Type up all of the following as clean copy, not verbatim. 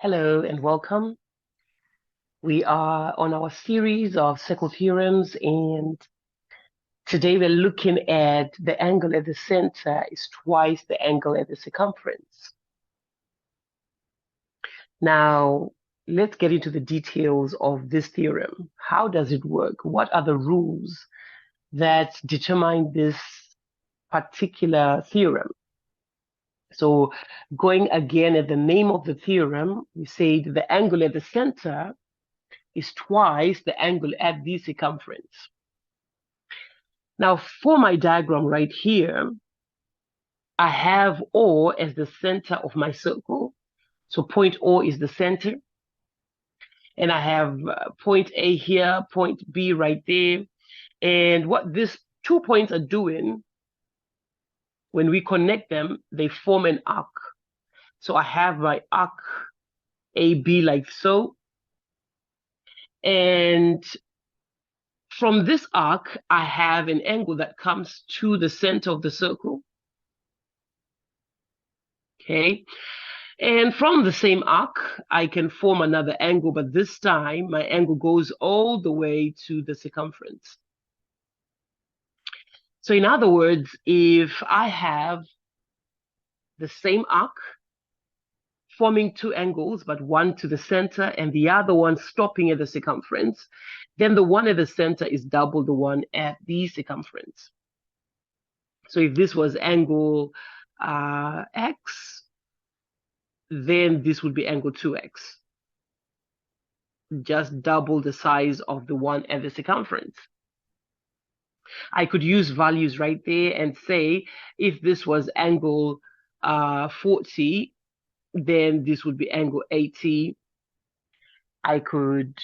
Hello and welcome. We are on our series of circle theorems, and today we're looking at the angle at the center is twice the angle at the circumference. Now, let's get into the details of this theorem. How does it work? What are the rules that determine this particular theorem? So, going again at the name of the theorem, we say the angle at the center is twice the angle at the circumference. Now, for my diagram right here, I have O as the center of my circle. So point O is the center. And I have point A here, point B right there. And what these 2 points are doing, when we connect them, they form an arc. So I have my arc AB like so. And from this arc, I have an angle that comes to the center of the circle. Okay. And from the same arc, I can form another angle, but this time my angle goes all the way to the circumference. So in other words, if I have the same arc forming two angles, but one to the center and the other one stopping at the circumference, then the one at the center is double the one at the circumference. So if this was angle X, then this would be angle 2X. Just double the size of the one at the circumference. I could use values right there and say, if this was angle 40, then this would be angle 80. I could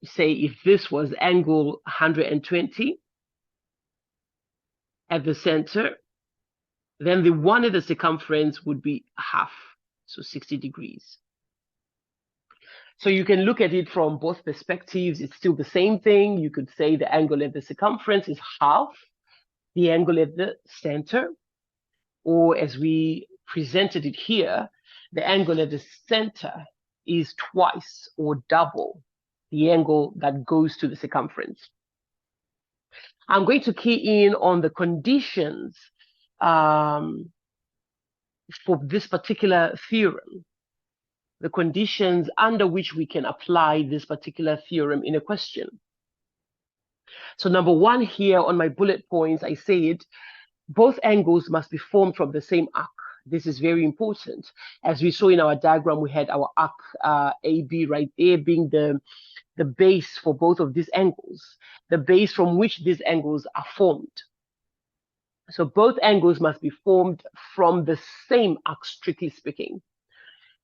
say if this was angle 120 at the center, then the one at the circumference would be half, so 60 degrees. So you can look at it from both perspectives. It's still the same thing. You could say the angle at the circumference is half the angle at the center, or as we presented it here, the angle at the center is twice or double the angle that goes to the circumference. I'm going to key in on the conditions for this particular theorem, the conditions under which we can apply this particular theorem in a question. So number one here on my bullet points, I said both angles must be formed from the same arc. This is very important. As we saw in our diagram, we had our arc AB right there being the base for both of these angles, the base from which these angles are formed. So both angles must be formed from the same arc, strictly speaking.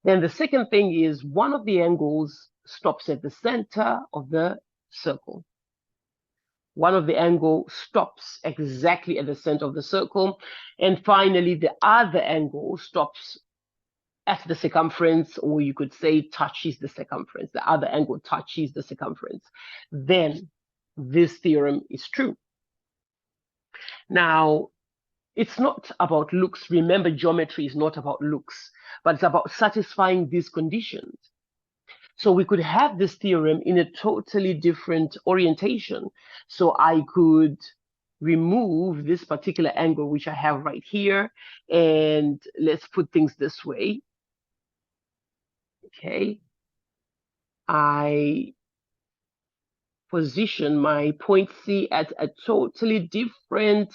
Then the second thing is one of the angles stops at the center of the circle. One of the angles stops exactly at the center of the circle. And finally, the other angle stops at the circumference, or you could say touches the circumference. The other angle touches the circumference. Then this theorem is true. Now, it's not about looks. Remember, geometry is not about looks, but it's about satisfying these conditions. So we could have this theorem in a totally different orientation. So I could remove this particular angle, which I have right here, and let's put things this way. Okay. I position my point C at a totally different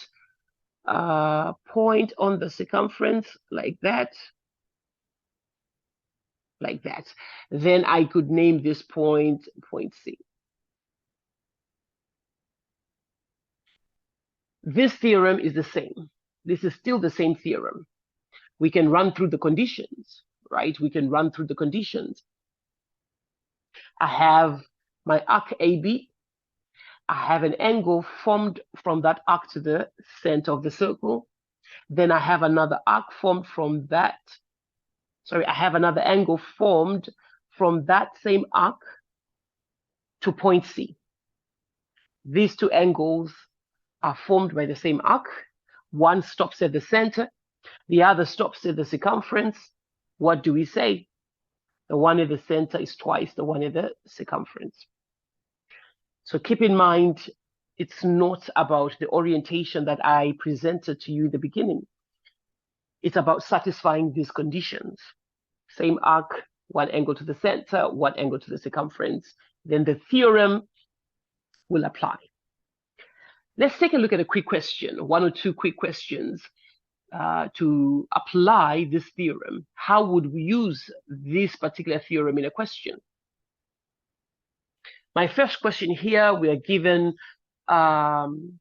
point on the circumference, like that. Like that. Then I could name this point C. This theorem is the same. This is still the same theorem. We can run through the conditions, right? We can run through the conditions. I have my arc AB. I have an angle formed from that arc to the center of the circle. Then I have another arc formed from that. Sorry, I have another angle formed from that same arc to point C. These two angles are formed by the same arc. One stops at the center, the other stops at the circumference. What do we say? The one at the center is twice the one at the circumference. So keep in mind, it's not about the orientation that I presented to you in the beginning. It's about satisfying these conditions. Same arc, one angle to the center, one angle to the circumference. Then the theorem will apply. Let's take a look at a quick question, one or two quick questions to apply this theorem. How would we use this particular theorem in a question? My first question here, we are given find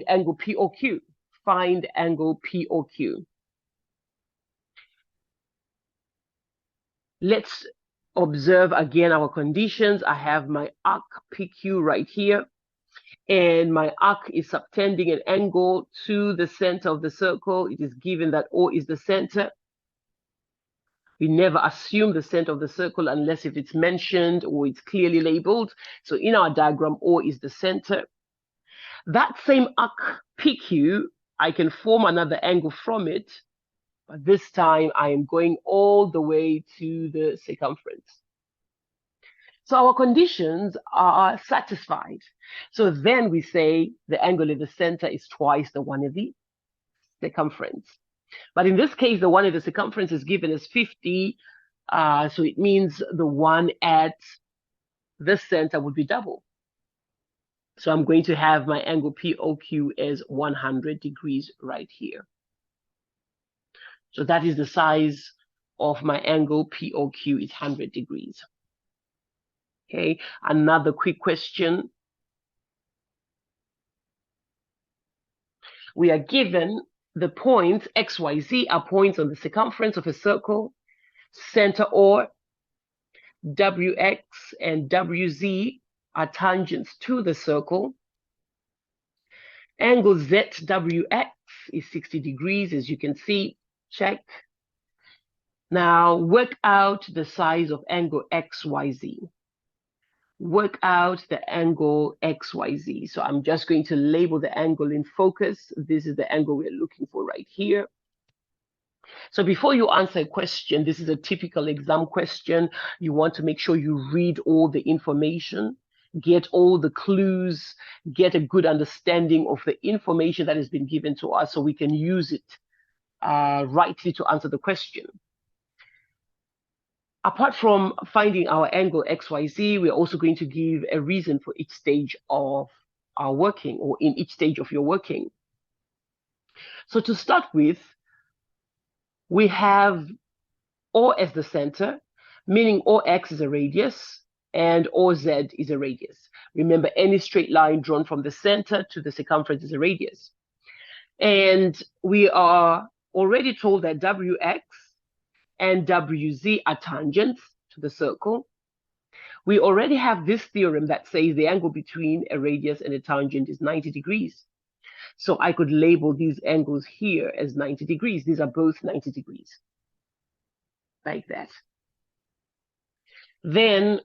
angle POQ. Find angle POQ. Let's observe again our conditions. I have my arc PQ right here, and my arc is subtending an angle to the center of the circle. It is given that O is the center. We never assume the center of the circle unless if it's mentioned or it's clearly labeled. So in our diagram, O is the center. That same arc PQ, I can form another angle from it, but this time I am going all the way to the circumference. So our conditions are satisfied. So then we say the angle at the center is twice the one at the circumference. But in this case, the one at the circumference is given as 50. So it means the one at the center would be double. So I'm going to have my angle POQ as 100 degrees right here. So that is the size of my angle POQ is 100 degrees. Okay, another quick question. We are given the points XYZ are points on the circumference of a circle. Center or WX and WZ are tangents to the circle. Angle ZWX is 60 degrees, as you can see. Check. Now work out the size of angle XYZ. Work out the angle XYZ. So I'm just going to label the angle in focus. This is the angle we're looking for right here. So before you answer a question, this is a typical exam question. You want to make sure you read all the information, get all the clues, get a good understanding of the information that has been given to us so we can use it rightly to answer the question. Apart from finding our angle XYZ, we're also going to give a reason for each stage of our working, or in each stage of your working. So to start with, we have O as the center, meaning OX is a radius and OZ is a radius. Remember, any straight line drawn from the center to the circumference is a radius. And we are already told that WX and WZ are tangents to the circle. We already have this theorem that says the angle between a radius and a tangent is 90 degrees. So I could label these angles here as 90 degrees. These are both 90 degrees, like that. Then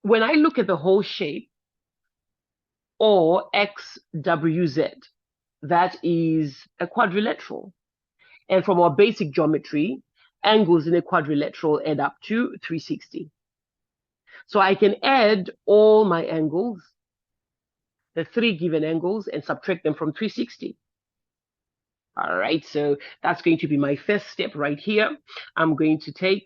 when I look at the whole shape, or XWZ, that is a quadrilateral. And from our basic geometry, angles in a quadrilateral add up to 360. So I can add all my angles, the three given angles, and subtract them from 360. All right, so that's going to be my first step right here. I'm going to take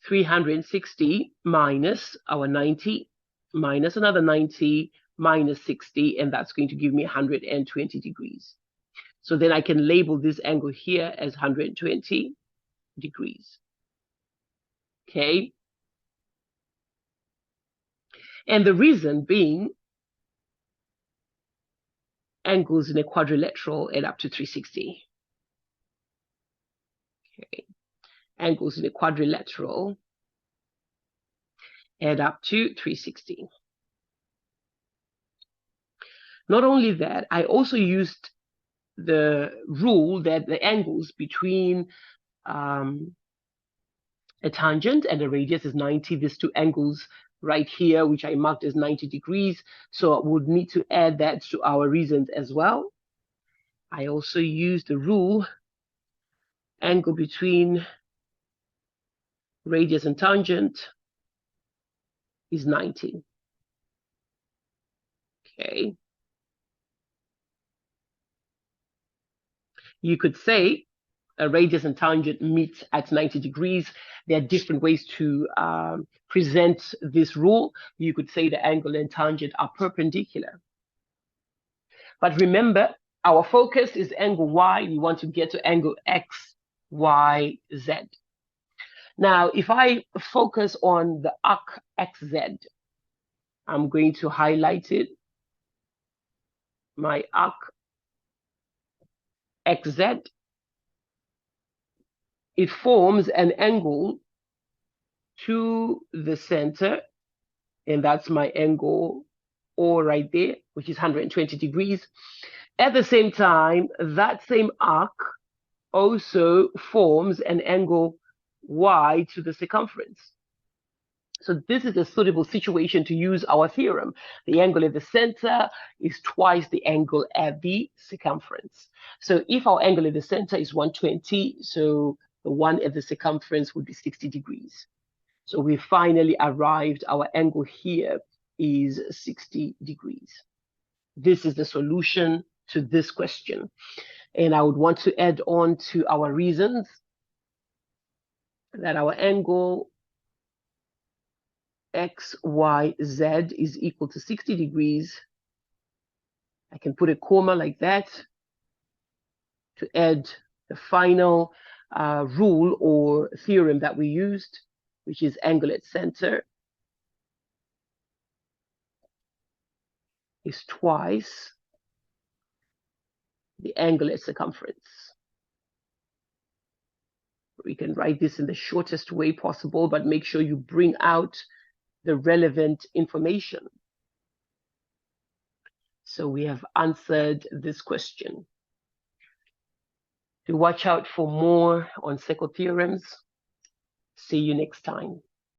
360 minus our 90, minus another 90, minus 60, and that's going to give me 120 degrees. So then I can label this angle here as 120 degrees. Okay. And the reason being, angles in a quadrilateral add up to 360. Okay. Angles in a quadrilateral add up to 360. Not only that, I also used the rule that the angles between a tangent and a radius is 90. These two angles right here, which I marked as 90 degrees. So I would need to add that to our reasons as well. I also used the rule angle between radius and tangent is 90. Okay. You could say a radius and tangent meet at 90 degrees. There are different ways to present this rule. You could say the angle and tangent are perpendicular. But remember, our focus is angle Y. We want to get to angle X, Y, Z. Now, if I focus on the arc XZ, I'm going to highlight it. My arc XZ, it forms an angle to the center, and that's my angle O right there, which is 120 degrees. At the same time, that same arc also forms an angle Y to the circumference. So this is a suitable situation to use our theorem. The angle at the center is twice the angle at the circumference. So if our angle at the center is 120, so the one at the circumference would be 60 degrees. So we finally arrived, our angle here is 60 degrees. This is the solution to this question. And I would want to add on to our reasons that our angle X, Y, Z is equal to 60 degrees. I can put a comma like that to add the final rule or theorem that we used, which is angle at center is twice the angle at circumference. We can write this in the shortest way possible, but make sure you bring out the relevant information. So we have answered this question. To watch out for more on circle theorems. See you next time.